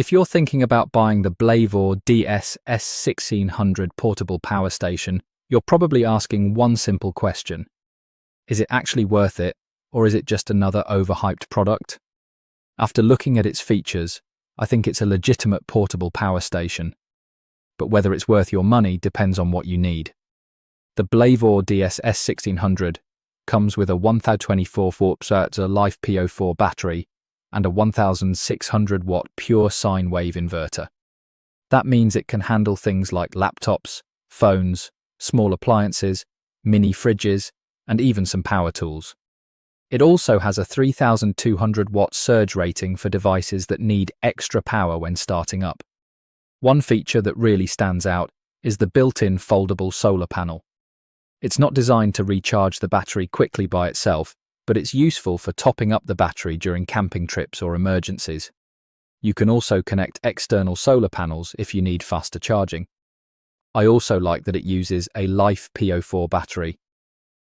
If you're thinking about buying the BLAVOR DS S1600 portable power station, you're probably asking one simple question. Is it actually worth it, or is it just another overhyped product? After looking at its features, I think it's a legitimate portable power station. But whether it's worth your money depends on what you need. The BLAVOR DS S1600 comes with a 1024-watt Life PO4 battery and a 1600-watt pure sine wave inverter. That means it can handle things like laptops, phones, small appliances, mini fridges, and even some power tools. It also has a 3200-watt surge rating for devices that need extra power when starting up. One feature that really stands out is the built-in foldable solar panel. It's not designed to recharge the battery quickly by itself, but it's useful for topping up the battery during camping trips or emergencies. You can also connect external solar panels if you need faster charging. I also like that it uses a Life PO4 battery.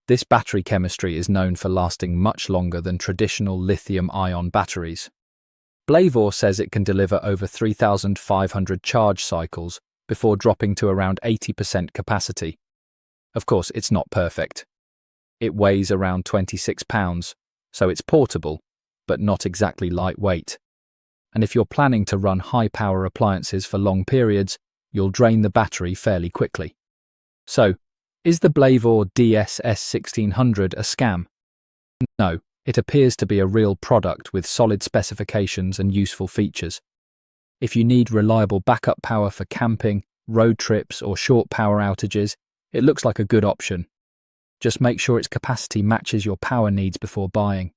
This battery chemistry is known for lasting much longer than traditional lithium-ion batteries. BLAVOR says it can deliver over 3,500 charge cycles before dropping to around 80% capacity. Of course, it's not perfect. It weighs around 26 pounds, so it's portable, but not exactly lightweight. And if you're planning to run high-power appliances for long periods, you'll drain the battery fairly quickly. So, is the BLAVOR DS S1600 a scam? No, it appears to be a real product with solid specifications and useful features. If you need reliable backup power for camping, road trips, or short power outages, it looks like a good option. Just make sure its capacity matches your power needs before buying.